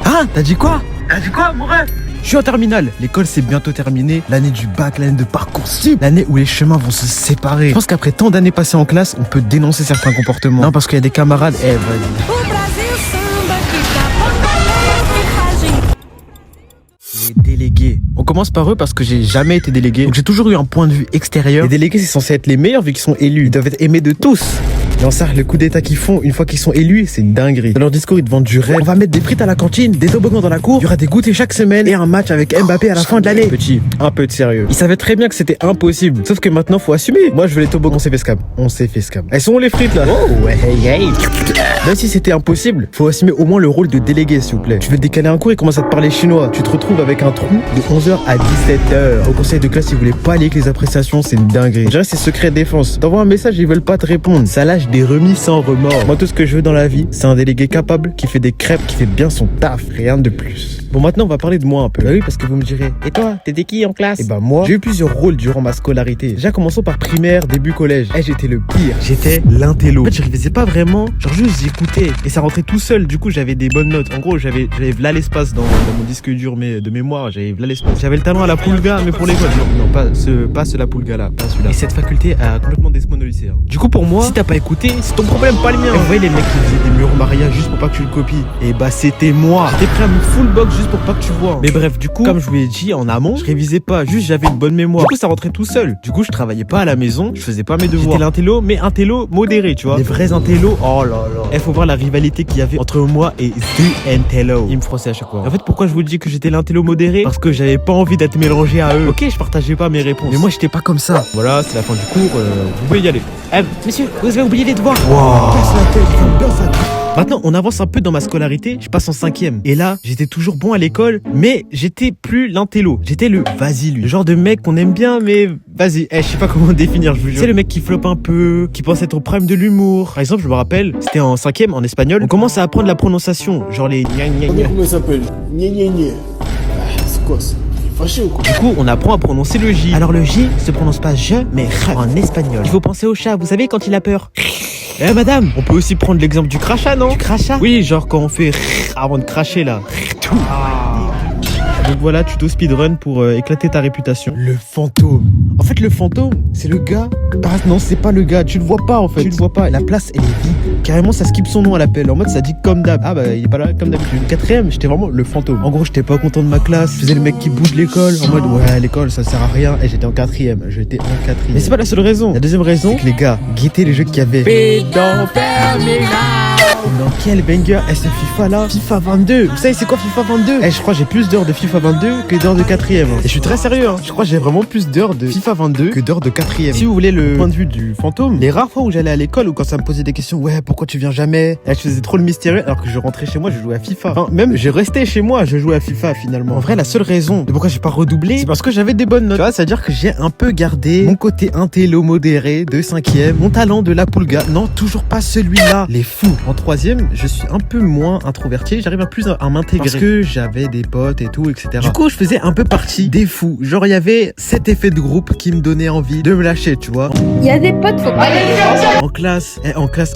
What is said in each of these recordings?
Hein? T'as dit quoi? Mon rêve? Je suis en terminale. L'école c'est bientôt terminé. L'année du bac, l'année de Parcoursup. L'année où les chemins vont se séparer. Je pense qu'après tant d'années passées en classe, on peut dénoncer certains comportements. Non, parce qu'il y a des camarades. Vas-y. Les délégués. On commence par eux parce que j'ai jamais été délégué. Donc j'ai toujours eu un point de vue extérieur. Les délégués c'est censé être les meilleurs vu qu'ils sont élus. Ils doivent être aimés de tous. Et en ça, le coup d'état qu'ils font une fois qu'ils sont élus, c'est une dinguerie. Dans leur discours, ils te vendent du rêve. On va mettre des frites à la cantine, des toboggans dans la cour. Il y aura des goûters chaque semaine et un match avec Mbappé à la fin de l'année. Petit, un peu de sérieux. Ils savaient très bien que c'était impossible. Sauf que maintenant, faut assumer. Moi, je veux les toboggans. On s'est fait scam. On s'est fait scam. Elles sont où les frites là? Oh ouais, hey. Même si c'était impossible, faut assumer au moins le rôle de délégué, s'il vous plaît. Tu veux décaler un cours et commencer à te parler chinois. Tu te retrouves avec un trou de 11h à 17h. Au conseil de classe, ils voulaient pas aller avec les appréciations, c'est une dinguerie. Je dirais c'est secret défense. T'envoies un message, ils veulent pas te répondre. Ça lâche des remises sans remords. Moi, tout ce que je veux dans la vie, c'est un délégué capable, qui fait des crêpes, qui fait bien son taf, rien de plus. Bon, maintenant, on va parler de moi un peu. Bah oui, parce que vous me direz, et toi, t'étais qui en classe? Et bah moi, j'ai eu plusieurs rôles durant ma scolarité. Déjà, commençons par primaire, début collège. J'étais le pire. J'étais l'intello. En fait, je révisais pas vraiment, genre juste j'écoutais. Et ça rentrait tout seul, du coup, j'avais des bonnes notes. En gros, j'avais là l'espace dans mon disque dur de mémoire, j'avais là l'espace. J'avais le talent à la poulga, mais pour l'école. Non, pas ce la poulga là, pas celui-là. Et cette faculté a complètement décemoné au lycée. Du coup, pour moi, si t'as pas écouté, c'est ton problème, pas le mien. Et vous voyez les mecs qui faisaient des murs mariage juste pour pas que tu le copies. Et bah, c'était moi. J'étais prêt à me full box juste pour pas que tu vois. Mais bref, du coup, comme je vous l'ai dit en amont, je révisais pas, juste j'avais une bonne mémoire. Du coup, ça rentrait tout seul. Du coup, je travaillais pas à la maison, je faisais pas mes devoirs. J'étais l'intello, mais intello modéré, tu vois. Les vrais intellos, oh là là. Il faut voir la rivalité qu'il y avait entre moi et The Intello. Il me froissait à chaque fois. En fait, pourquoi je vous dis que j'étais l'intello modéré? Parce que j'avais pas envie d'être mélangé à eux. Ok, je partageais pas mes réponses. Mais moi, j'étais pas comme ça. Voilà, c'est la fin du cours, vous pouvez y aller. Monsieur, vous avez oublié les devoirs. Wow. Maintenant, on avance un peu dans ma scolarité, je passe en 5e. Et là, j'étais toujours bon à l'école, mais j'étais plus l'intello. J'étais le vas-y lui. Le genre de mec qu'on aime bien, mais vas-y. Je sais pas comment définir, je vous jure. C'est le mec qui floppe un peu, qui pense être au prime de l'humour. Par exemple, je me rappelle, c'était en 5e, en espagnol. On commence à apprendre la prononciation, genre les gna gna gna. Comment ça s'appelle? Gna gna gna. C'est quoi ça? Fâché ou quoi? Du coup, on apprend à prononcer le J. Alors le J se prononce pas je, mais r en espagnol. Il faut penser au chat, vous savez quand il a peur. Madame, on peut aussi prendre l'exemple du crachat, non? Du crachat? Oui, genre quand on fait avant de cracher là. Donc voilà, tuto speedrun pour éclater ta réputation. Le fantôme. En fait, le fantôme, c'est le gars. Non, c'est pas le gars. Tu le vois pas en fait. Tu le vois pas. La place, elle est vide. Carrément, ça skip son nom à l'appel. En mode, ça dit comme d'hab. Ah bah, il est pas là comme d'habitude. 4e, j'étais vraiment le fantôme. En gros, j'étais pas content de ma classe. Je faisais le mec qui bouge l'école. En mode, ouais, l'école, ça sert à rien. Et j'étais en 4e. J'étais en 4e. Mais c'est pas la seule raison. La deuxième raison, c'est que les gars, guettez les jeux qu'il y avait. Dans quel banger est ce FIFA là? FIFA 22. Vous savez c'est quoi FIFA 22? Je crois que j'ai plus d'heures de FIFA 22 que d'heures de 4e. Et je suis très sérieux, hein. Je crois que j'ai vraiment plus d'heures de FIFA 22 que d'heures de 4e. Si vous voulez le point de vue du fantôme, les rares fois où j'allais à l'école ou quand ça me posait des questions, ouais, pourquoi tu viens jamais? Je faisais trop le mystérieux alors que je rentrais chez moi, je jouais à FIFA. Enfin, même je restais chez moi, je jouais à FIFA finalement. En vrai, la seule raison de pourquoi j'ai pas redoublé, c'est parce que j'avais des bonnes notes. Tu vois, c'est-à-dire que j'ai un peu gardé mon côté intello modéré de 5e, mon talent de la poulga. Non, toujours pas celui-là. Les fous. En 3e, je suis un peu moins introverti, j'arrive plus à m'intégrer parce que j'avais des potes et tout, etc. Du coup, je faisais un peu partie des fous. Genre, il y avait cet effet de groupe qui me donnait envie de me lâcher, tu vois. Il y a des potes, faut pas les faire. En classe,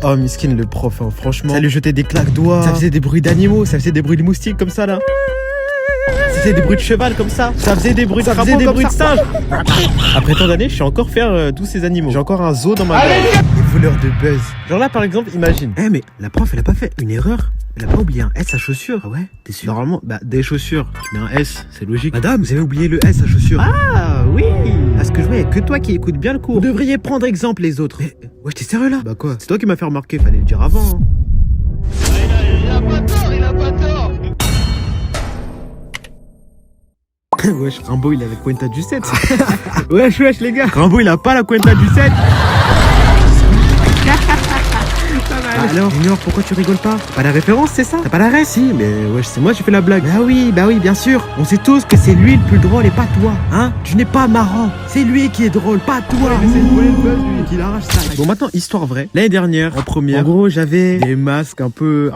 oh miskin le prof, hein, franchement. Ça lui jetait des claques doigts, ça faisait des bruits d'animaux, ça faisait des bruits de moustiques comme ça là. Ça faisait des bruits de cheval comme ça, ça faisait des bruits de crapaud, des bruits de singe. Après tant d'années, je sais encore faire tous ces animaux. J'ai encore un zoo dans ma gorge. Des voleurs de buzz. Genre là par exemple, imagine. Mais la prof elle a pas fait une erreur. Elle a pas oublié un S à chaussures. Ah ouais? T'es sûr? Normalement, des chaussures, tu mets un S, c'est logique. Madame, vous avez oublié le S à chaussures. Ah oui. Parce que je vois, il y a que toi qui écoutes bien le cours. Vous devriez prendre exemple les autres. Ouais, t'es sérieux là? Bah quoi? C'est toi qui m'as fait remarquer, fallait le dire avant. Hein. Il a pas tort, il a pas tort. Wesh, Rimbaud il avait Cuenta du 7. wesh les gars. Rimbaud il a pas la Cuenta du 7. Alors, Junior, pourquoi tu rigoles pas? T'as pas la référence, c'est ça? T'as pas la ref? Si, mais wesh, c'est moi qui fais la blague. Bah oui, bien sûr. On sait tous que c'est lui le plus drôle et pas toi. Hein? Tu n'es pas marrant. C'est lui qui est drôle, pas toi. Mais c'est le buzz, lui, qui l'arrache ça. Bon, maintenant, histoire vraie. L'année dernière, en première, en gros, j'avais des masques un peu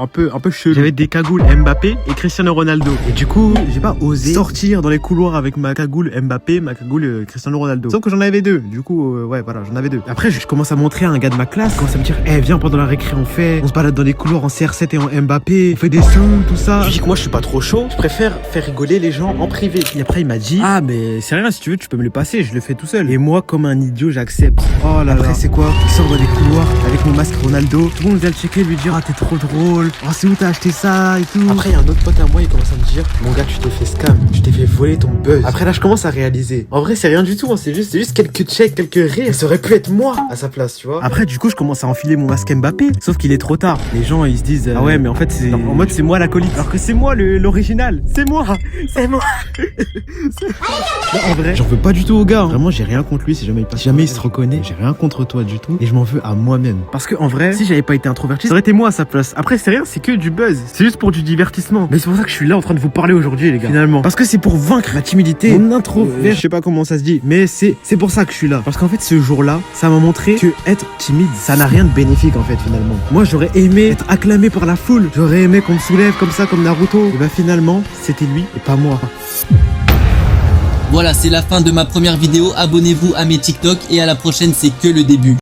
chelous. J'avais des cagoules Mbappé et Cristiano Ronaldo. Et du coup, j'ai pas osé sortir dans les couloirs avec ma cagoule Mbappé, ma cagoule Cristiano Ronaldo. Sauf que j'en avais deux. Du coup, ouais, voilà, j'en avais deux. Après, je commence à montrer à un gars de ma classe. Il commence à me dire, viens pendant la récré, on fait fait. On se balade dans les couloirs en CR7 et en Mbappé. On fait des sous, tout ça. Je lui dis que moi je suis pas trop chaud. Je préfère faire rigoler les gens en privé. Et après il m'a dit ah mais c'est rien, si tu veux tu peux me le passer, je le fais tout seul. Et moi comme un idiot j'accepte. Oh là après c'est quoi? Il sort dans les couloirs avec mon masque Ronaldo. Tout le monde vient le checker, lui dire ah t'es trop drôle. Oh c'est où t'as acheté ça et tout. Après il y a un autre pote à moi, il commence à me dire mon gars tu t'es fait scam, tu t'es fait voler ton buzz. Après là je commence à réaliser. En vrai c'est rien du tout, hein. C'est juste quelques checks, quelques rires. Ça aurait pu être moi à sa place, tu vois. Après du coup je commence à enfiler mon masque Mbappé. Sauf qu'il est trop tard. Les gens ils se disent ah ouais mais en fait c'est en mode c'est moi l'acolyte. Alors que c'est moi l'original. C'est moi. C'est moi. Non, en vrai j'en veux pas du tout au gars, hein. Vraiment j'ai rien contre lui si jamais il se reconnaît. J'ai rien contre toi du tout. Et je m'en veux à moi-même. Parce que en vrai si j'avais pas été introverti ça aurait été moi à sa place. Après c'est rien, c'est que du buzz. C'est juste pour du divertissement. Mais c'est pour ça que je suis là en train de vous parler aujourd'hui les gars. Finalement. Parce que c'est pour vaincre ma timidité. Mon introvert. Je sais pas comment ça se dit. Mais c'est pour ça que je suis là. Parce qu'en fait ce jour-là ça m'a montré que être timide ça n'a rien de bénéfique en fait finalement. Moi j'aurais aimé être acclamé par la foule. J'aurais aimé qu'on me soulève comme ça comme Naruto. Et bah finalement c'était lui et pas moi. Voilà, c'est la fin de ma première vidéo. Abonnez-vous à mes TikTok et à la prochaine, c'est que le début.